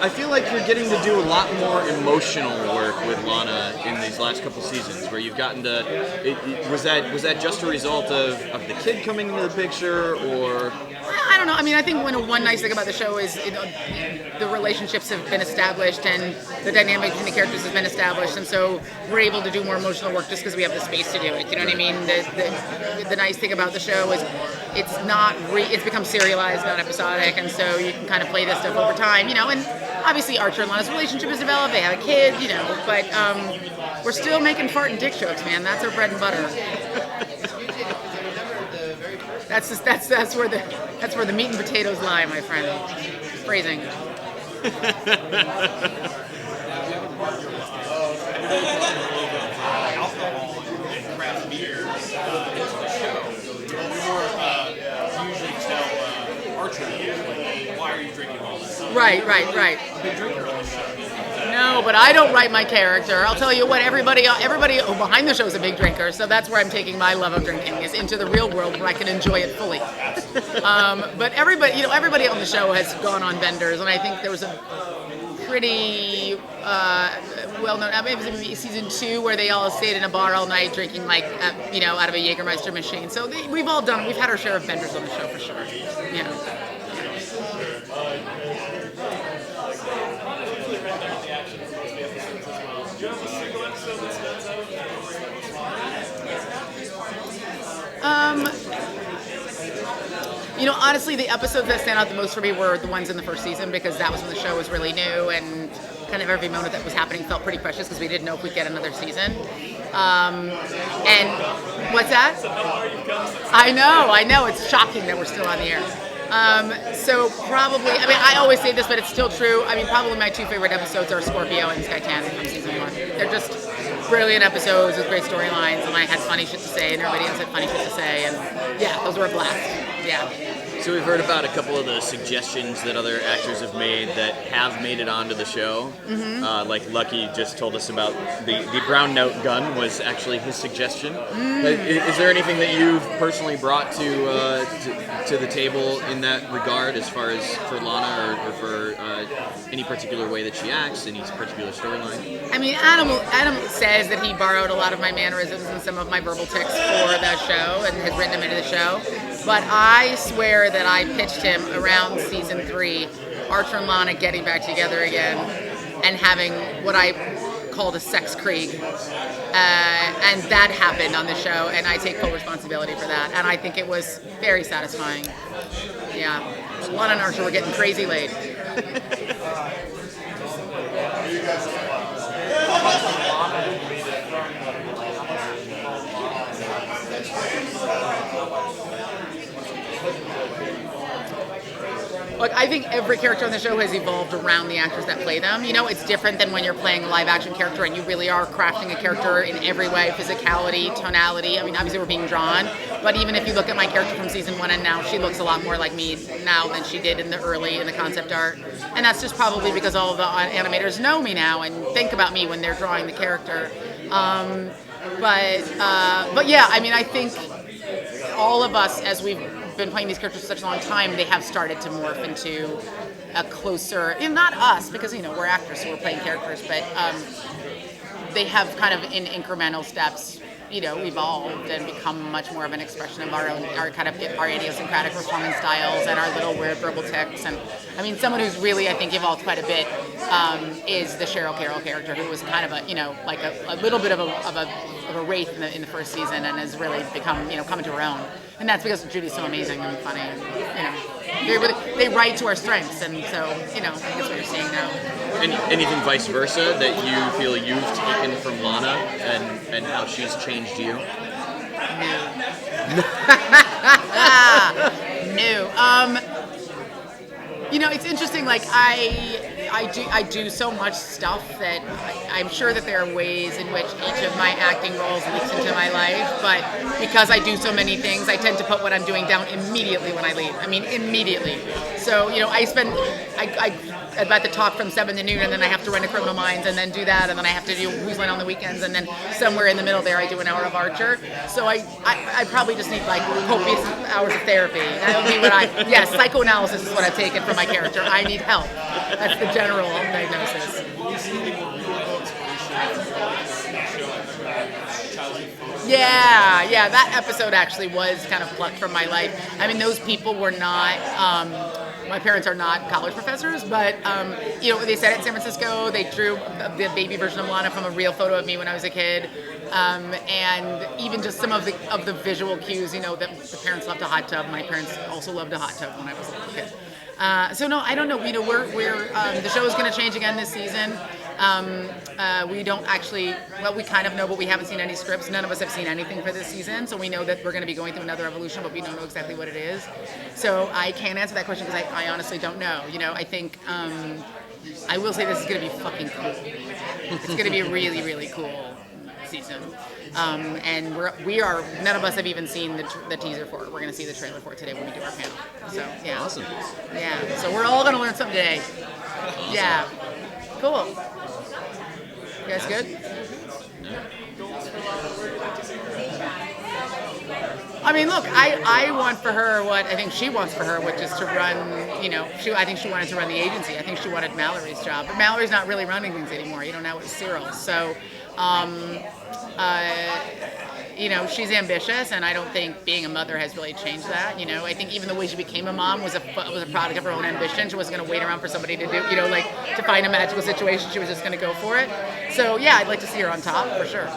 I feel like you're getting to do a lot more emotional work with Lana in these last couple seasons, where you've gotten to. Was that just a result of the kid coming into the picture, or? I don't know. I mean, I think one nice thing about the show is the relationships have been established and the dynamic between the characters has been established, and so we're able to do more emotional work just because we have the space to do it. You know what I mean? The nice thing about the show is it's become serialized, not episodic, and so you can kind of play this stuff over time. You know, and obviously Archer and Lana's relationship is developed. They have a kid. You know, but we're still making fart and dick jokes, man. That's our bread and butter. That's where the meat and potatoes lie, my friend. Phrasing. Alcohol and craft beers into the show. We usually tell Archer, why are you drinking all this? Right. Big drinker on the show. No, but I don't write my character. I'll tell you what, everybody behind the show is a big drinker, so that's where I'm taking my love of drinking, is into the real world where I can enjoy it fully. But everybody on the show has gone on benders, and I think there was a pretty well-known, maybe season 2, where they all stayed in a bar all night drinking out of a Jägermeister machine. So we've had our share of benders on the show for sure. Yeah. Honestly, the episodes that stand out the most for me were the ones in the first season, because that was when the show was really new and kind of every moment that was happening felt pretty precious because we didn't know if we'd get another season. And what's that? I know. It's shocking that we're still on the air. So probably, I always say this, but it's still true. Probably my 2 favorite episodes are Scorpio and Skytan from season 1. They're just brilliant episodes with great storylines, and I had funny shit to say, and everybody else had funny shit to say, and yeah, those were a blast. Yeah. So we've heard about a couple of the suggestions that other actors have made that have made it onto the show. Mm-hmm. Like Lucky just told us about the brown note gun was actually his suggestion. Is there anything that you've personally brought to the table in that regard, as far as for Lana or for any particular way that she acts, any particular storyline? Adam says that he borrowed a lot of my mannerisms and some of my verbal tics for the show and has written them into the show. But I swear that I pitched him around season 3, Archer and Lana getting back together again and having what I called a sex krieg. And that happened on the show, and I take full responsibility for that. And I think it was very satisfying. Yeah. Lana and Archer were getting crazy laid. Look, I think every character on the show has evolved around the actors that play them. It's different than when you're playing a live-action character and you really are crafting a character in every way, physicality, tonality. Obviously we're being drawn, but even if you look at my character from season 1 and now, she looks a lot more like me now than she did in the concept art. And that's just probably because all of the animators know me now and think about me when they're drawing the character. But yeah, I think all of us, as we've been playing these characters for such a long time, they have started to morph into a closer, not us, because we're actors, so we're playing characters, but they have kind of in incremental steps evolved and become much more of an expression of our idiosyncratic performance styles and our little weird verbal tics. And someone who's really, I think, evolved quite a bit is the Cheryl Carroll character, who was kind of a little bit of a wraith in the first season and has really become, coming to her own. And that's because Judy's so amazing and funny, and they write to our strengths, and so I think that's what you're seeing now. Anything vice versa that you feel you've taken from Lana and how she's changed you? No. It's interesting. Like I do so much stuff that I'm sure that there are ways in which each of my acting roles leaks into my life, but because I do so many things, I tend to put what I'm doing down immediately when I leave. Immediately. So, I'm about to talk from 7 to noon, and then I have to run to Criminal Minds, and then do that, and then I have to do Who's Line on the weekends, and then somewhere in the middle there I do an hour of Archer. So I probably just need copious hours of therapy. That would be what psychoanalysis is what I've taken from my character. I need help. That's the general diagnosis. Will we see any more real inspiration from that show? I remember childhood photos. Yeah, that episode actually was kind of plucked from my life. I mean, those people were not, my parents are not college professors, but, they said at San Francisco, they drew the baby version of Lana from a real photo of me when I was a kid. And even just some of the visual cues, that the parents loved a hot tub. My parents also loved a hot tub when I was a little kid. So no, I don't know. We're the show is going to change again this season. We don't actually, we kind of know, but we haven't seen any scripts. None of us have seen anything for this season, so we know that we're going to be going through another evolution, but we don't know exactly what it is. So I can't answer that question because I honestly don't know. I think I will say this is going to be fucking cool. It's going to be a really, really cool season. And we are none of us have even seen the teaser for it. We're going to see the trailer for it today when we do our panel. So yeah, Awesome. Yeah, so we're all going to learn something today. Awesome. Yeah, cool. You guys good? I mean, look, I want for her what I think she wants for her, which is to run, I think she wanted to run the agency. I think she wanted Mallory's job. But Mallory's not really running things anymore. Now it's Cyril. So, she's ambitious, and I don't think being a mother has really changed that. I think even the way she became a mom was a product of her own ambition. She wasn't going to wait around for somebody to do, to find a magical situation. She was just going to go for it. So, yeah, I'd like to see her on top, for sure.